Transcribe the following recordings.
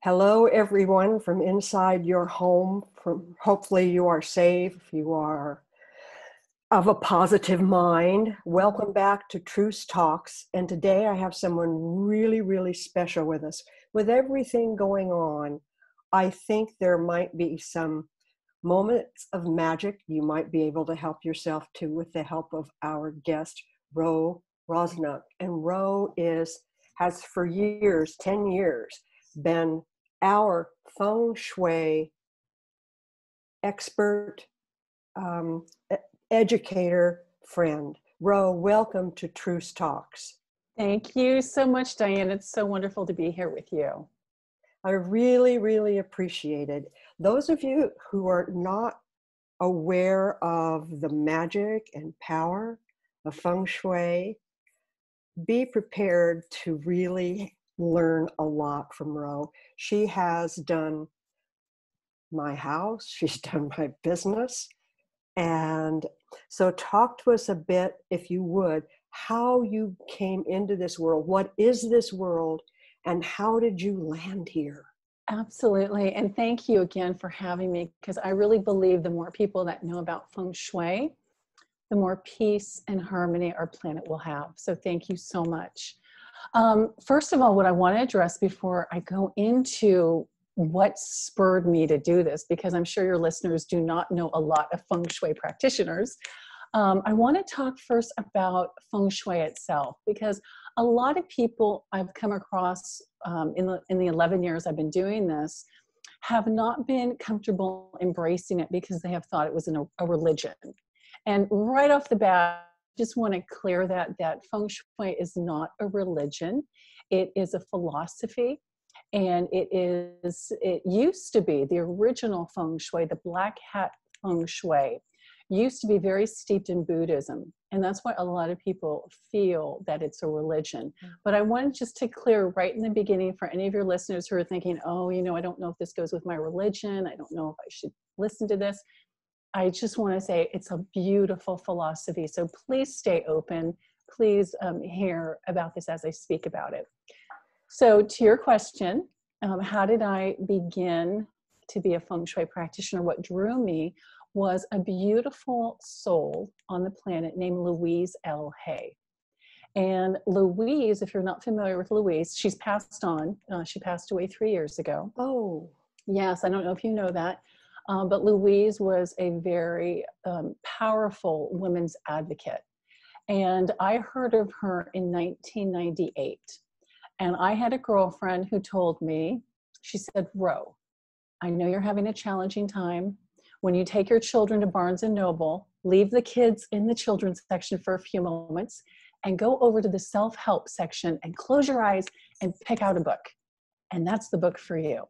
Hello, everyone from inside your home. From hopefully you are safe, you are of a positive mind. Welcome back to Truce Talks. And today I have someone really, really special with us. With everything going on, I think there might be some moments of magic you might be able to help yourself to with the help of our guest, Rusnock. And Ro has for years, 10 years, been our Feng Shui expert, educator, friend. Ro, welcome to Truce Talks. Thank you so much, Diane. It's so wonderful to be here with you. I really, really appreciate it. Those of you who are not aware of the magic and power of Feng Shui, be prepared to really learn a lot from Ro. She has done my house, she's done my business. And so talk to us a bit, if you would, how you came into this world. What is this world and how did you land here? Absolutely. And thank you again for having me, because I really believe the more people that know about Feng Shui, the more peace and harmony our planet will have. So thank you so much. First of all, what I want to address before I go into what spurred me to do this, because I'm sure your listeners do not know a lot of Feng Shui practitioners, I want to talk first about Feng Shui itself, because a lot of people I've come across in the 11 years I've been doing this have not been comfortable embracing it because they have thought it was a religion. And right off the bat, I just want to clear that Feng Shui is not a religion. It is a philosophy. And it used to be the original Feng Shui, the black hat Feng Shui, used to be very steeped in Buddhism. And that's why a lot of people feel that it's a religion. But I wanted just to clear right in the beginning for any of your listeners who are thinking, oh, I don't know if this goes with my religion. I don't know if I should listen to this. I just want to say it's a beautiful philosophy. So please stay open. Please hear about this as I speak about it. So to your question, how did I begin to be a Feng Shui practitioner? What drew me was a beautiful soul on the planet named Louise L. Hay. And Louise, if you're not familiar with Louise, she's passed on. She passed away 3 years ago. Oh. Yes, I don't know if you know that. But Louise was a very powerful women's advocate. And I heard of her in 1998. And I had a girlfriend who told me, she said, Ro, I know you're having a challenging time. When you take your children to Barnes and Noble, leave the kids in the children's section for a few moments and go over to the self-help section and close your eyes and pick out a book. And that's the book for you.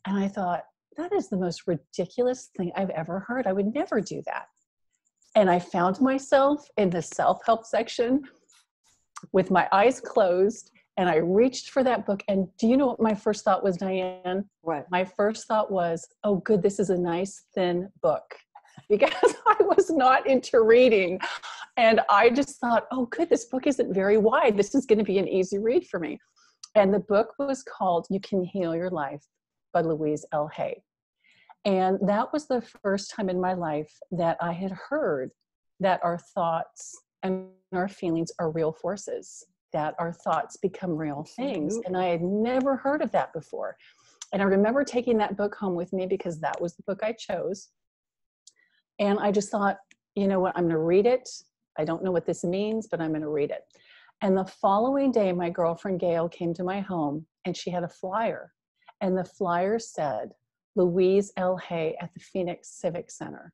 And I thought, that is the most ridiculous thing I've ever heard. I would never do that. And I found myself in the self-help section with my eyes closed. And I reached for that book. And do you know what my first thought was, Diane? What? My first thought was, oh, good, this is a nice thin book. Because I was not into reading. And I just thought, oh, good, this book isn't very wide. This is going to be an easy read for me. And the book was called You Can Heal Your Life by Louise L. Hay. And that was the first time in my life that I had heard that our thoughts and our feelings are real forces, that our thoughts become real things. And I had never heard of that before. And I remember taking that book home with me because that was the book I chose. And I just thought, you know what, I'm going to read it. I don't know what this means, but I'm going to read it. And the following day, my girlfriend Gail came to my home and she had a flyer. And the flyer said, Louise L. Hay at the Phoenix Civic Center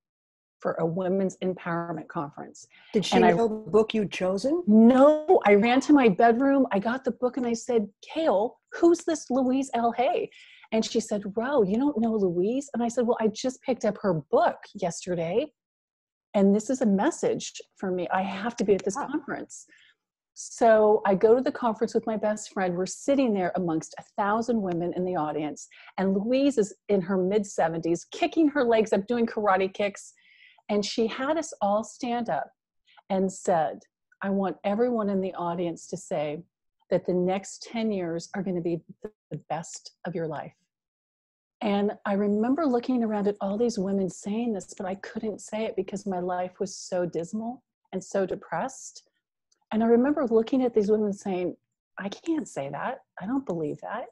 for a women's empowerment conference. Did she know the book you'd chosen? No, I ran to my bedroom. I got the book and I said, Gail, who's this Louise L. Hay? And she said, Ro, you don't know Louise? And I said, well, I just picked up her book yesterday. And this is a message for me. I have to be at this conference. So I go to the conference with my best friend. We're sitting there amongst 1,000 women in the audience. And Louise is in her mid-70s, kicking her legs up, doing karate kicks. And she had us all stand up and said, I want everyone in the audience to say that the next 10 years are going to be the best of your life. And I remember looking around at all these women saying this, but I couldn't say it because my life was so dismal and so depressed. And I remember looking at these women saying, I can't say that. I don't believe that.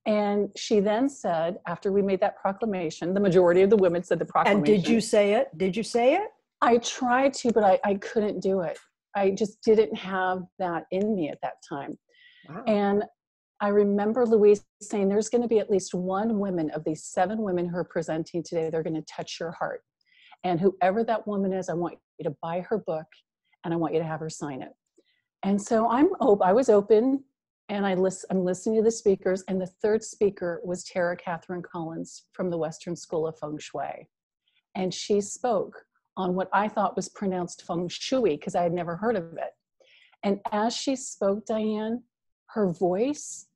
And she then said, after we made that proclamation, the majority of the women said the And proclamation. did you say it? Did you say it? I tried to, but I couldn't do it. I just didn't have that in me at that time. Wow. And I remember Louise saying, there's going to be at least one woman of these 7 women who are presenting today, they're going to touch your heart. And whoever that woman is, I want you to buy her book and I want you to have her sign it. And so I was open, and I'm listening to the speakers, and the 3rd speaker was Tara Catherine Collins from the Western School of Feng Shui. And she spoke on what I thought was pronounced Feng Shui because I had never heard of it. And as she spoke, Diann, her voice,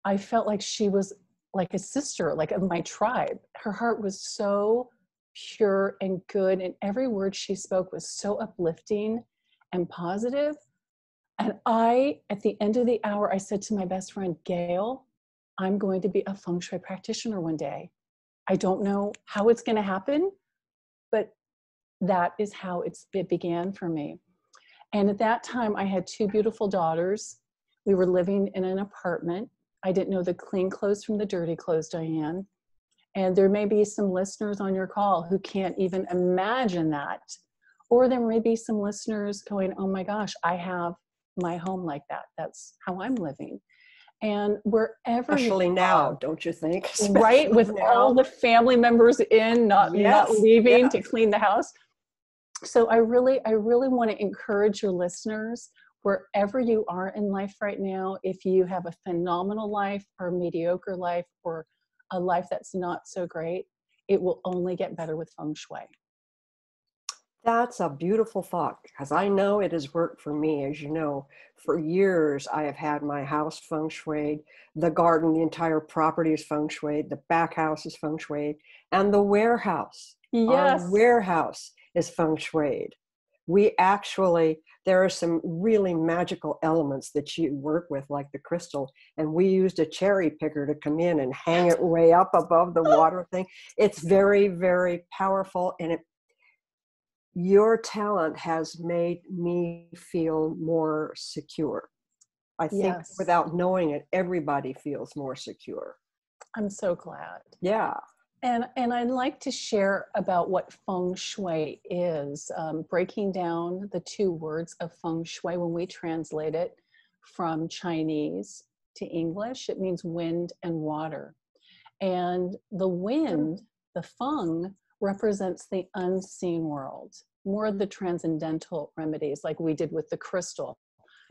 I felt like she was like a sister, like of my tribe. Her heart was so pure and good, and every word she spoke was so uplifting and positive. And at the end of the hour, I said to my best friend, Gail, I'm going to be a Feng Shui practitioner one day. I don't know how it's going to happen, but that is how it began for me. And at that time, I had 2 beautiful daughters. We were living in an apartment. I didn't know the clean clothes from the dirty clothes, Diann. And there may be some listeners on your call who can't even imagine that. Or there may be some listeners going, oh my gosh, I have my home like that. That's how I'm living. And wherever Especially you now, are, don't you think? right, Especially with now. all the family members in, not leaving to clean the house. So I really want to encourage your listeners, wherever you are in life right now, if you have a phenomenal life or a mediocre life or a life that's not so great, it will only get better with Feng Shui. That's a beautiful thought, because I know it has worked for me. As you know, for years I have had my house feng shuied, the garden, the entire property is feng shuied, the back house is feng shuied, and the warehouse, our warehouse is feng shuied. We actually, there are some really magical elements that you work with, like the crystal, and we used a cherry picker to come in and hang it way up above the water thing. It's very, very powerful, and your talent has made me feel more secure. I think without knowing it, everybody feels more secure. I'm so glad. Yeah. And I'd like to share about what Feng Shui is, breaking down the 2 words of Feng Shui when we translate it from Chinese to English. It means wind and water. And the wind, the Feng, represents the unseen world, more of the transcendental remedies like we did with the crystal.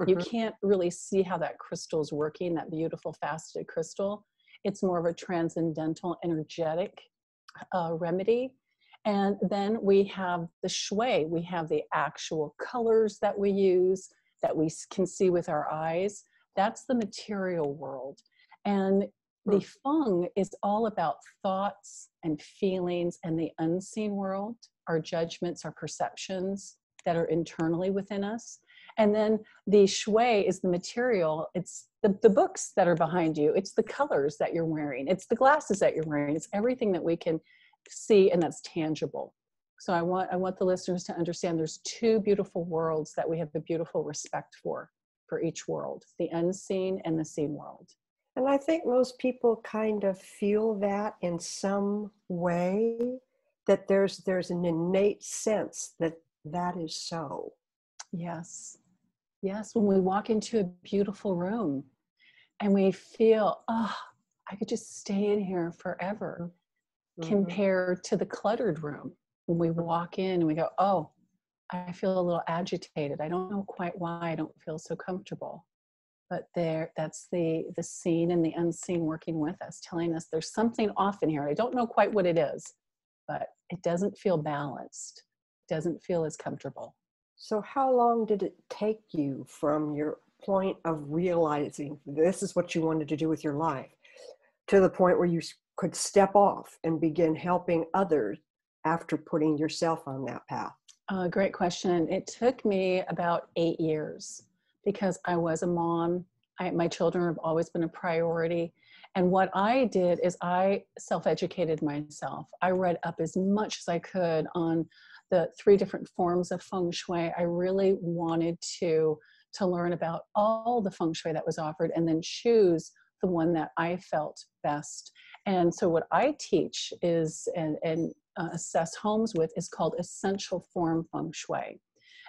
You can't really see how that crystal is working, that beautiful faceted crystal. It's more of a transcendental, energetic remedy. And then we have the shui. We have the actual colors that we use, that we can see with our eyes. That's the material world. And the Feng is all about thoughts and feelings and the unseen world, our judgments, our perceptions that are internally within us. And then the shui is the material. It's the books that are behind you. It's the colors that you're wearing. It's the glasses that you're wearing. It's everything that we can see and that's tangible. So I want the listeners to understand there's 2 beautiful worlds that we have a beautiful respect for each world, the unseen and the seen world. And I think most people kind of feel that in some way, that there's an innate sense that that is so. Yes. Yes. When we walk into a beautiful room and we feel, oh, I could just stay in here forever, compared to the cluttered room. When we walk in and we go, oh, I feel a little agitated. I don't know quite why I don't feel so comfortable. But that's the seen and the unseen working with us, telling us there's something off in here. I don't know quite what it is, but it doesn't feel balanced. It doesn't feel as comfortable. So how long did it take you from your point of realizing this is what you wanted to do with your life to the point where you could step off and begin helping others after putting yourself on that path? Great question. It took me about 8 years because I was a mom. My children have always been a priority. And what I did is I self-educated myself. I read up as much as I could on the 3 different forms of Feng Shui. I really wanted to learn about all the Feng Shui that was offered and then choose the one that I felt best. And so what I teach is, and assess homes with, is called essential form Feng Shui.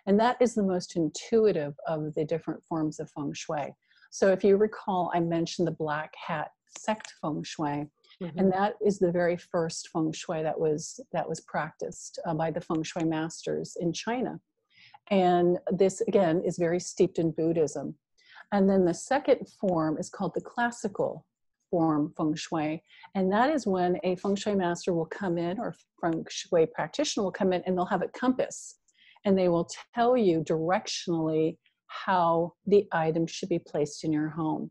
And that is the most intuitive of the different forms of Feng Shui. So if you recall, I mentioned the black hat sect Feng Shui, and that is the very first Feng Shui that was practiced by the Feng Shui masters in China. And this, again, is very steeped in Buddhism. And then the second form is called the classical form Feng Shui. And that is when a Feng Shui master will come in, or Feng Shui practitioner will come in, and they'll have a compass. And they will tell you directionally how the item should be placed in your home.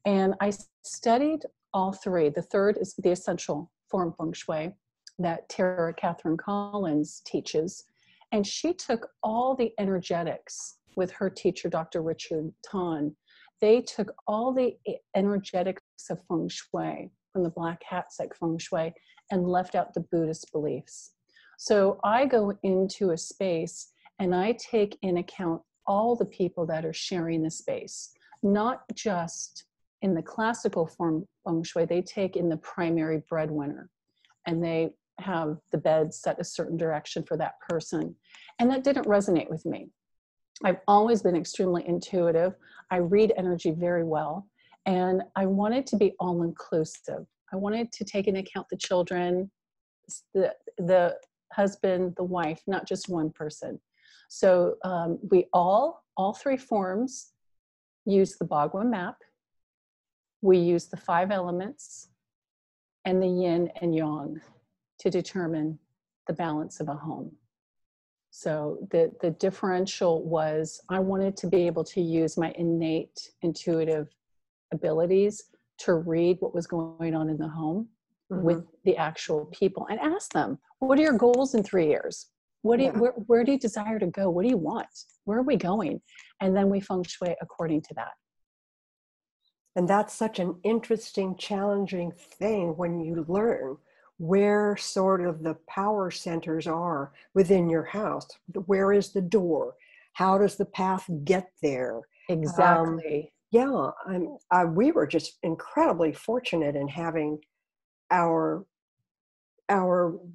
And I studied all 3. The third is the essential form Feng Shui that Tara Catherine Collins teaches. And she took all the energetics with her teacher, Dr. Richard Tan. They took all the energetics of Feng Shui from the black hat sect Feng Shui and left out the Buddhist beliefs. So I go into a space and I take in account all the people that are sharing the space, not just in the classical form Feng Shui. They take in the primary breadwinner, and they have the bed set a certain direction for that person. And that didn't resonate with me. I've always been extremely intuitive. I read energy very well, and I wanted to be all inclusive. I wanted to take into account the children, the husband, the wife, not just one person. So we all 3 forms use the Bagua map. We use the 5 elements and the yin and yang to determine the balance of a home. So the differential was, I wanted to be able to use my innate intuitive abilities to read what was going on in the home with the actual people and ask them, what are your goals in 3 years? What do you, where do you desire to go? What do you want? Where are we going? And then we Feng Shui according to that. And that's such an interesting, challenging thing when you learn where sort of the power centers are within your house. Where is the door? How does the path get there? Exactly. We were just incredibly fortunate in having our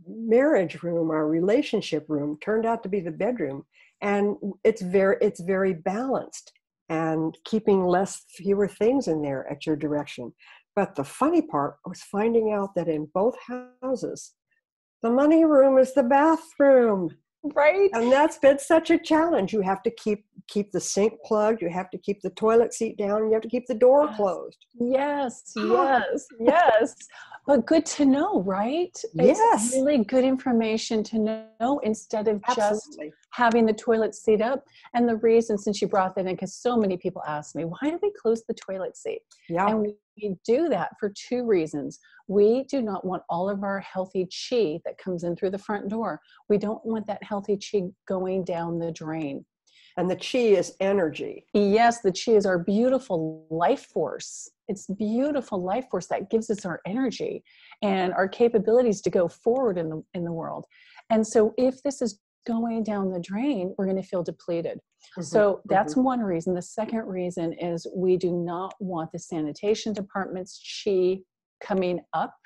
marriage room, our relationship room, turned out to be the bedroom, and it's very balanced and keeping fewer things in there at your direction. But the funny part was finding out that in both houses, the money room is the bathroom. Right. And that's been such a challenge. You have to keep the sink plugged. You have to keep the toilet seat down. And you have to keep the door closed. Yes. But good to know, right? Yes. It's really good information to know instead of just having the toilet seat up. And the reason, since you brought that in, because so many people ask me, why do we close the toilet seat? Yeah. And we do that for 2 reasons. We do not want all of our healthy chi that comes in through the front door. We don't want that healthy chi going down the drain. And the chi is energy. Yes, the chi is our beautiful life force. It's beautiful life force that gives us our energy and our capabilities to go forward in the world. And so if this is going down the drain, we're going to feel depleted. So that's one reason. The second reason is we do not want the sanitation department's chi coming up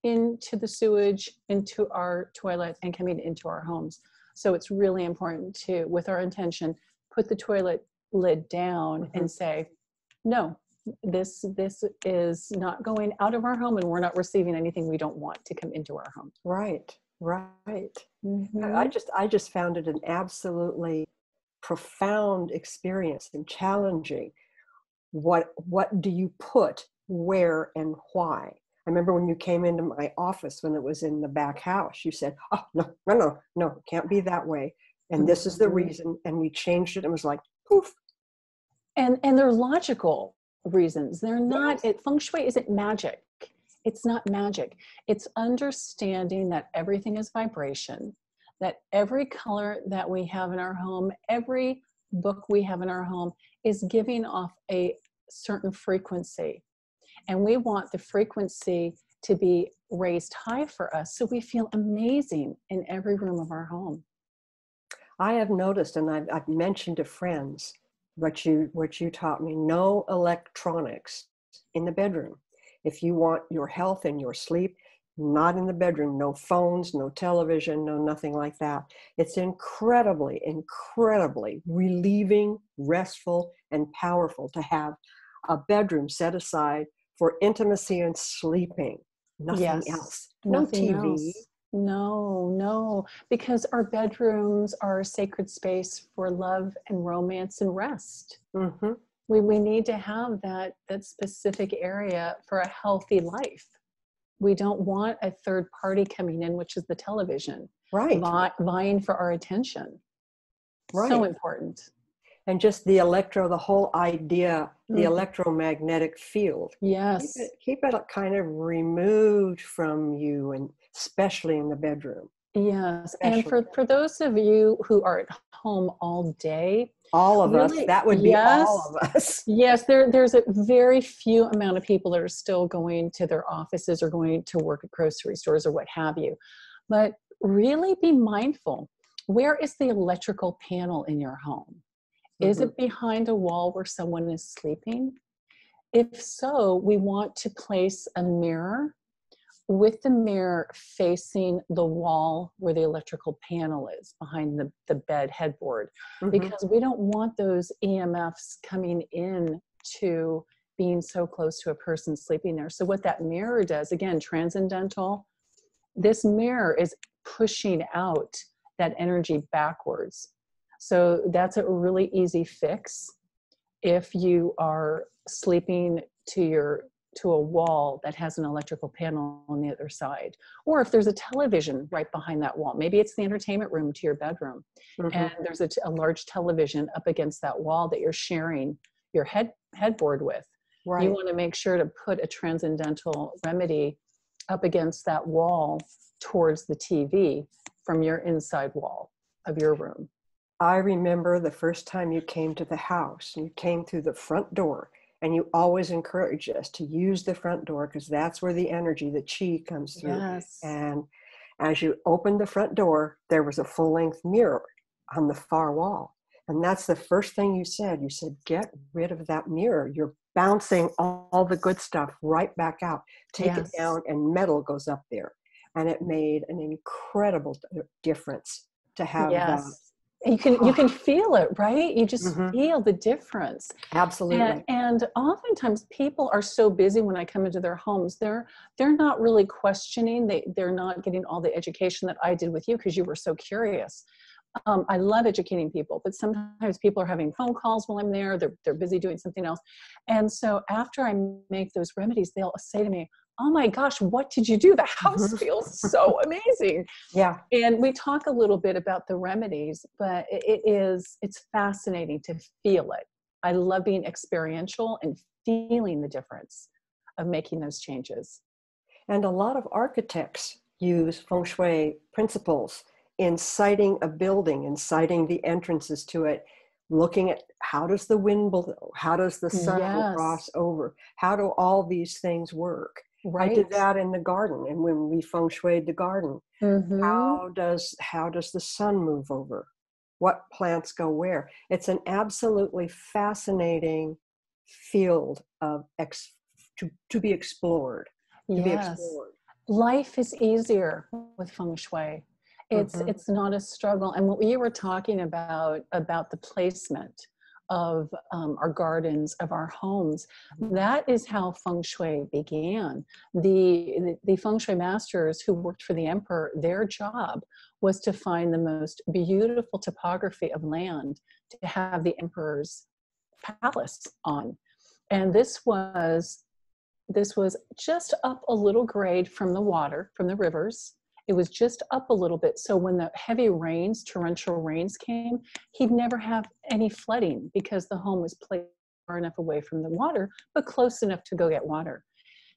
into the sewage, into our toilet, and coming into our homes. So it's really important to, with our intention, put the toilet lid down and say, no, this is not going out of our home, and we're not receiving anything we don't want to come into our home. Right. I just found it an absolutely profound experience and challenging. What do you put where and why? I remember when you came into my office when it was in the back house, you said, oh, no, it can't be that way. And this is the reason. And we changed it and it was like, poof. And they're logical reasons. They're not, Feng Shui isn't magic. It's not magic. It's understanding that everything is vibration, that every color that we have in our home, every book we have in our home is giving off a certain frequency. And we want the frequency to be raised high for us so we feel amazing in every room of our home. I have noticed, and I've mentioned to friends what you taught me: no electronics in the bedroom. If you want your health and your sleep, not in the bedroom. No phones, no television, no nothing like that. It's incredibly, incredibly relieving, restful, and powerful to have a bedroom set aside for intimacy and sleeping. Nothing Yes, else. No nothing TV. else. No, because our bedrooms are a sacred space for love and romance and rest. Mm-hmm. We need to have that specific area for a healthy life. We don't want a third party coming in, which is the television, Right, vying for our attention. So right. important. And just the whole idea, the electromagnetic field. Yes. Keep it kind of removed from you, and especially in the bedroom. Yes. And Especially for those of you who are at home all day, all of us. really, That would be all yes. of us. Yes, there's a very few amount of people that are still going to their offices or going to work at grocery stores or what have you. But really be mindful. Where is the electrical panel in your home? Is Mm-hmm. it behind a wall where someone is sleeping? If so, we want to place a mirror with the mirror facing the wall where the electrical panel is behind the bed headboard, Mm-hmm. because we don't want those EMFs coming in to being so close to a person sleeping there. So what that mirror does, again, transcendental, this mirror is pushing out that energy backwards. So that's a really easy fix if you are sleeping to a wall that has an electrical panel on the other side, or if there's a television right behind that wall. Maybe it's the entertainment room to your bedroom, Mm-hmm. and there's a large television up against that wall that you're sharing your headboard with. You Right. want to make sure to put a transcendental remedy up against that wall towards the TV from your inside wall of your room. I remember the first time you came to the house, and you came through the front door, and you always encouraged us to use the front door because that's where the energy, the chi, comes through. Yes. And as you opened the front door, there was a full-length mirror on the far wall. And that's the first thing you said. You said, get rid of that mirror. You're bouncing all the good stuff right back out. Take it Yes. down, and metal goes up there. And it made an incredible difference to have that. Yes. You can feel it, right? You just Mm-hmm. feel the difference. Absolutely. And oftentimes people are so busy when I come into their homes, they're not really questioning. They're not getting all the education that I did with you because you were so curious. I love educating people, but sometimes people are having phone calls while I'm there. They're busy doing something else. And so after I make those remedies, they'll say to me, oh my gosh, what did you do? The house Mm-hmm. feels so amazing. Yeah. And we talk a little bit about the remedies, but it's fascinating to feel it. I love being experiential and feeling the difference of making those changes. And a lot of architects use feng shui principles in siting a building and siting the entrances to it, looking at how does the wind blow, how does the sun cross Yes, over, how do all these things work. I did right? that in the garden, and when we feng shuied the garden, Mm-hmm. how does the sun move over, what plants go where. It's an absolutely fascinating field of to be explored, to be Yes. explored. Life is easier with feng shui. Mm-hmm. It's not a struggle. And what you were talking about the placement of our gardens, of our homes, that is how feng shui began. The feng shui masters who worked for the emperor, their job was to find the most beautiful topography of land to have the emperor's palace on. And this was just up a little grade from the water, from the rivers. It was just up a little bit. So when the heavy rains, torrential rains came, he'd never have any flooding because the home was placed far enough away from the water, but close enough to go get water.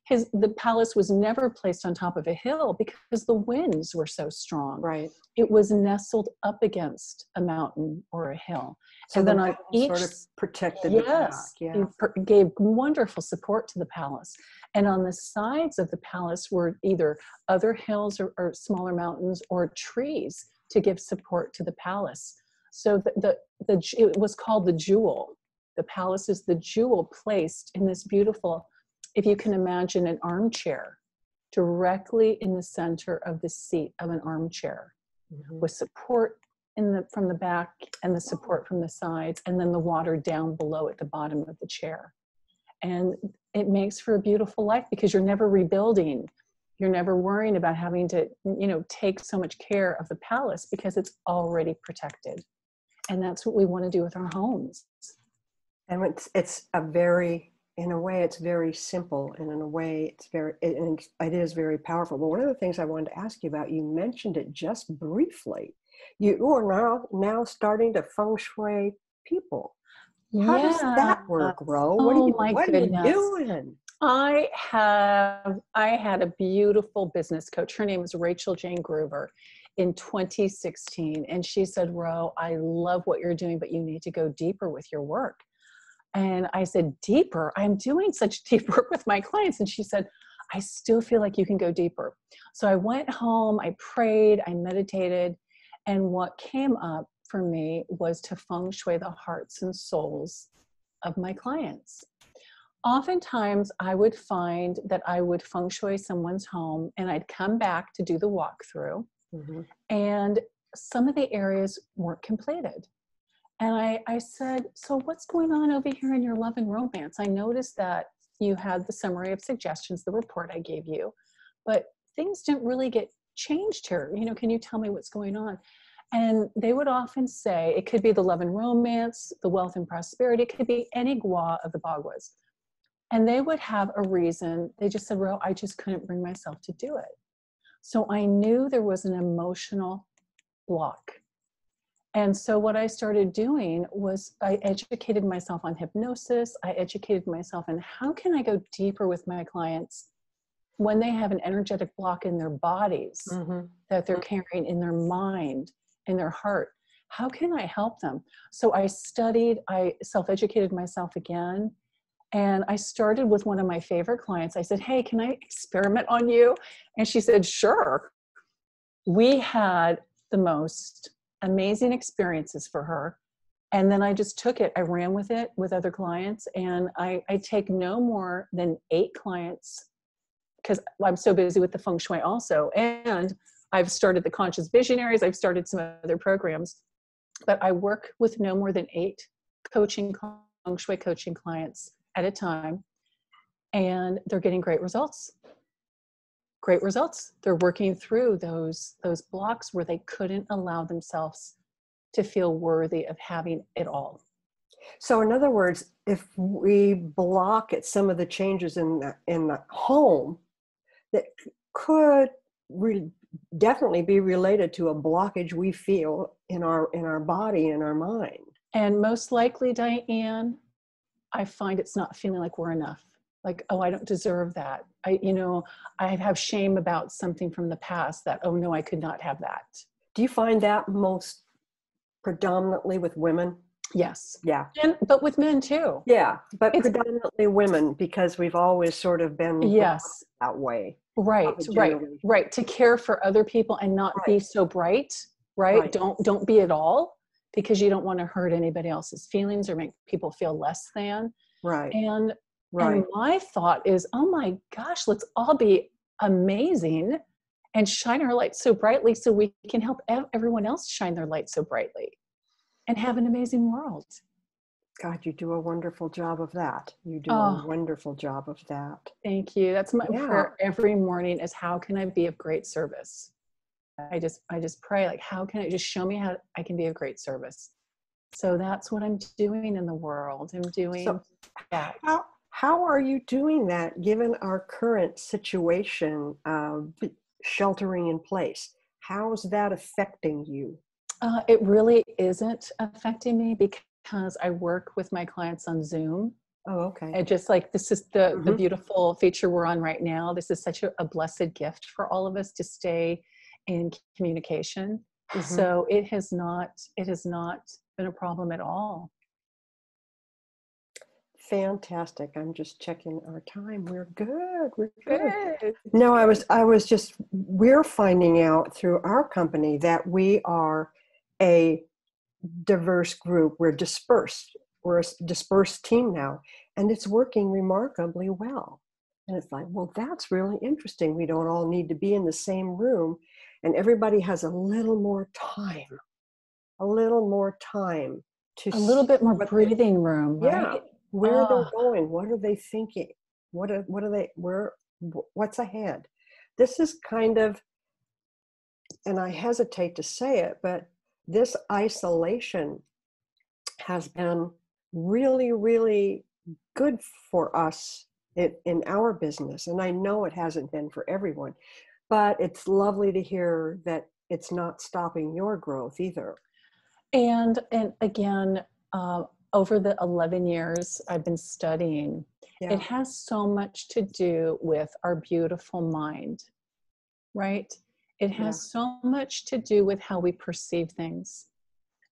the palace was never placed on top of a hill because the winds were so strong. Right. It was nestled up against a mountain or a hill. So and the then on each, sort of protected the back. yes, Yeah. it gave wonderful support to the palace. And on the sides of the palace were either other hills or smaller mountains or trees to give support to the palace. So it was called the jewel. The palace is the jewel placed in this beautiful, if you can imagine, an armchair directly in the center of the seat of an armchair, with support from the back and the support from the sides, and then the water down below at the bottom of the chair. And it makes for a beautiful life because you're never rebuilding. You're never worrying about having to, take so much care of the palace because it's already protected. And that's what we want to do with our homes. And in a way, it's very simple, and in a way, it is very powerful. But one of the things I wanted to ask you about, you mentioned it just briefly. You are now starting to feng shui people. How does that work, Ro? What are you doing? I had a beautiful business coach. Her name is Rachel Jane Groover in 2016. And she said, Ro, I love what you're doing, but you need to go deeper with your work. And I said, deeper? I'm doing such deep work with my clients. And she said, I still feel like you can go deeper. So I went home, I prayed, I meditated. And what came up for me was to feng shui the hearts and souls of my clients. Oftentimes I would find that I would feng shui someone's home and I'd come back to do the walkthrough, and some of the areas weren't completed. And I said, so what's going on over here in your love and romance? I noticed that you had the summary of suggestions, the report I gave you, but things didn't really get changed here. Can you tell me what's going on? And they would often say, it could be the love and romance, the wealth and prosperity, it could be any gua of the bagwas. And they would have a reason. They just said, Ro, I just couldn't bring myself to do it. So I knew there was an emotional block. And so what I started doing was I educated myself on hypnosis. I educated myself on how can I go deeper with my clients when they have an energetic block in their bodies that they're carrying in their mind, in their heart. How can I help them? So I studied, I self-educated myself again. And I started with one of my favorite clients. I said, hey, can I experiment on you? And she said, sure. We had the most amazing experiences for her. And then I just took it. I ran with it with other clients. And I take no more than 8 clients because I'm so busy with the feng shui also. And I've started the Conscious Visionaries. I've started some other programs. But I work with no more than 8 feng shui coaching clients at a time. And they're getting great results. Great results. They're working through those blocks where they couldn't allow themselves to feel worthy of having it all. So in other words, if we block at some of the changes in the home, that could definitely be related to a blockage we feel in our body, in our mind. And most likely, Diann, I find it's not feeling like we're enough. Like, oh, I don't deserve that. I have shame about something from the past that, oh no, I could not have that. Do you find that most predominantly with women? Yes. Yeah. But with men too. Yeah, but predominantly women, because we've always sort of been that way. Right. To care for other people and not be so bright, right? Don't be at all, because you don't want to hurt anybody else's feelings or make people feel less than. Right. And my thought is, oh my gosh, let's all be amazing and shine our light so brightly so we can help everyone else shine their light so brightly and have an amazing world. God, you do a wonderful job of that. You do a wonderful job of that. Thank you. That's my prayer every morning, is how can I be of great service? I just pray, like, how can I just show me how I can be of great service? So that's what I'm doing in the world. I'm doing that. How are you doing that, given our current situation of sheltering in place? How is that affecting you? It really isn't affecting me because I work with my clients on Zoom Oh, okay. And just like this is the Mm-hmm. beautiful feature we're on right now. This is such a blessed gift for all of us to stay in communication. Mm-hmm. So it has not been a problem at all. Fantastic. I'm just checking our time. We're good. We're good. Good. No, Good. we're finding out through our company that we are a diverse group. We're dispersed. We're a dispersed team now, and it's working remarkably well. And it's like, well, that's really interesting. We don't all need to be in the same room, and everybody has a little more time to A little see bit more what they're, breathing room, yeah, right? where they're Ah, going, what are they thinking, what's ahead. This is kind of, and I hesitate to say it, but this isolation has been really, really good for us in our business. And I know it hasn't been for everyone, but it's lovely to hear that it's not stopping your growth either. and again, over the 11 years I've been studying, it Yeah. has so much to do with our beautiful mind, right? It Yeah. has so much to do with how we perceive things.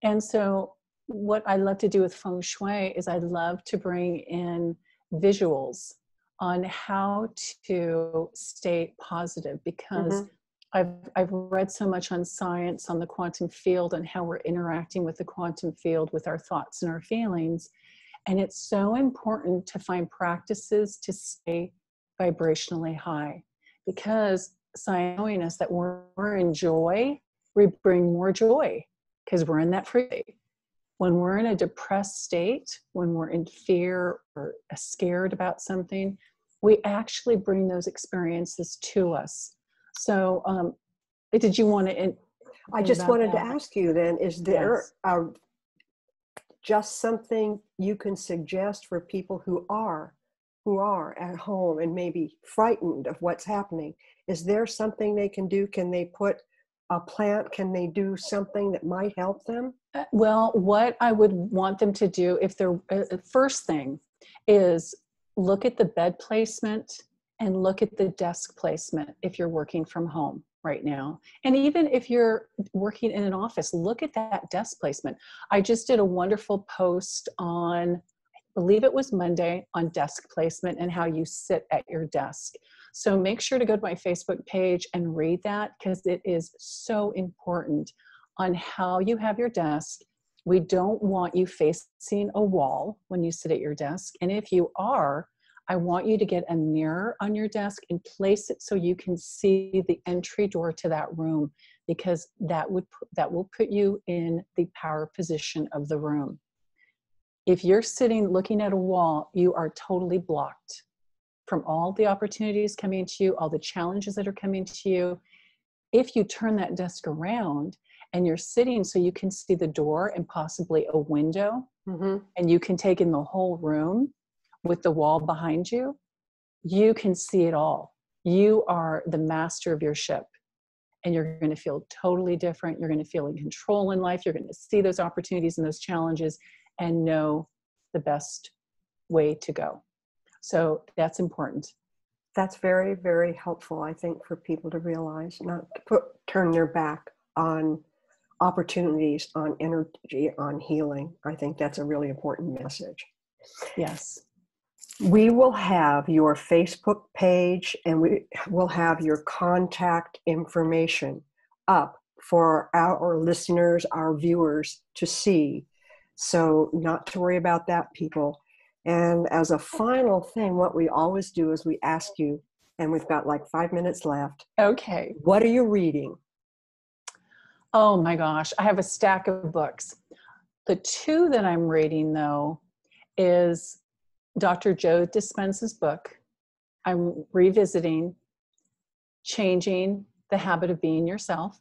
And so, what I love to do with Feng Shui is I love to bring in visuals on how to stay positive, because Hmm. I've read so much on science, on the quantum field, and how we're interacting with the quantum field with our thoughts and our feelings. And it's so important to find practices to stay vibrationally high, because science is showing us that when we're in joy, we bring more joy because we're in that frequency. When we're in a depressed state, when we're in fear or scared about something, we actually bring those experiences to us. So, did you want to I in just about wanted to that? ask you then, is there Yes. just something you can suggest for people who are at home and maybe frightened of what's happening? Is there something they can do? Can they put a plant? Can they do something that might help them? Well, what I would want them to do, if they're first thing, is look at the bed placement and look at the desk placement if you're working from home right now. And even if you're working in an office, look at that desk placement. I just did a wonderful post on, I believe it was Monday, on desk placement and how you sit at your desk. So make sure to go to my Facebook page and read that, because it is so important on how you have your desk. We don't want you facing a wall when you sit at your desk. And if you are, I want you to get a mirror on your desk and place it so you can see the entry door to that room, because that will put you in the power position of the room. If you're sitting looking at a wall, you are totally blocked from all the opportunities coming to you, all the challenges that are coming to you. If you turn that desk around and you're sitting so you can see the door and possibly a window, Hmm. and you can take in the whole room with the wall behind you, you can see it all. You are the master of your ship, and you're going to feel totally different. You're going to feel in control in life. You're going to see those opportunities and those challenges and know the best way to go. So that's important. That's very, very helpful, I think, for people to realize, not to turn their back on opportunities, on energy, on healing. I think that's a really important message. Yes. We will have your Facebook page and we will have your contact information up for our listeners, our viewers to see. So, not to worry about that, people. And as a final thing, what we always do is we ask you, and we've got like 5 minutes left, Okay. what are you reading? Oh my gosh, I have a stack of books. The two that I'm reading, though, is Dr. Joe Dispenza's book. I'm revisiting Changing the Habit of Being Yourself.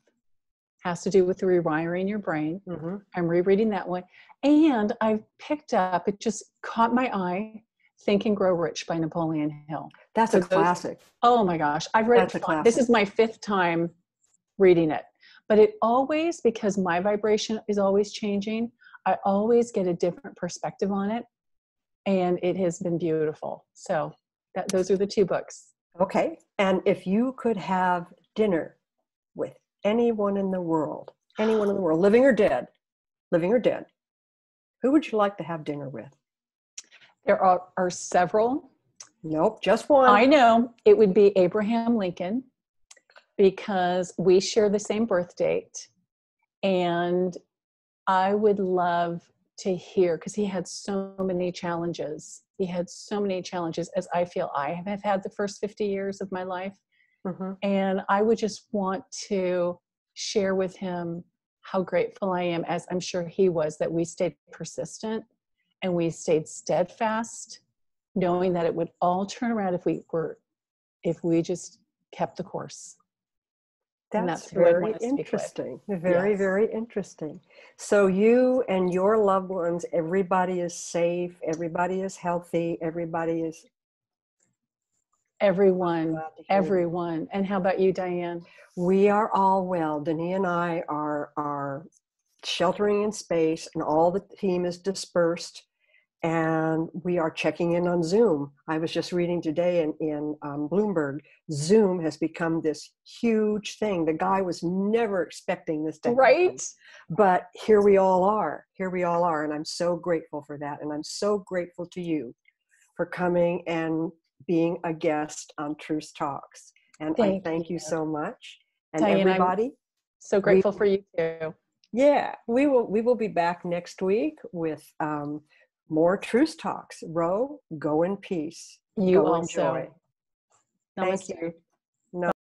Has to do with rewiring your brain. Mm-hmm. I'm rereading that one. And I've picked up, it just caught my eye, Think and Grow Rich by Napoleon Hill. That's a So those, classic. oh my gosh, I've read That's a it. This classic. is my fifth time reading it. But it always, because my vibration is always changing, I always get a different perspective on it. and it has been beautiful. So those are the two books. Okay. And if you could have dinner with anyone in the world, living or dead, who would you like to have dinner with? There are several. Nope, just one. I know it would be Abraham Lincoln, because we share the same birth date. And I would love to hear, because he had so many challenges. He had so many challenges, as I feel I have had the first 50 years of my life. Mm-hmm. And I would just want to share with him how grateful I am, as I'm sure he was, that we stayed persistent and we stayed steadfast, knowing that it would all turn around if we just kept the course. That's who I'd very want to speak with. interesting. Very, Yes. very interesting. So you and your loved ones, everybody is safe, everybody is healthy, everybody is... Everyone. And how about you, Diann? We are all well. Diann and I are sheltering in space, and all the team is dispersed, and we are checking in on Zoom. I was just reading today in Bloomberg, Zoom has become this huge thing. The guy was never expecting this to happen. Right? But here we all are. And I'm so grateful for that. And I'm so grateful to you for coming and being a guest on Truce Talks. And I thank you so much. And Diann, everybody, I'm so grateful for you too. Yeah, we will be back next week with more Truce Talks. Ro, go in peace. You go also. Enjoy. Namaste. Thank you.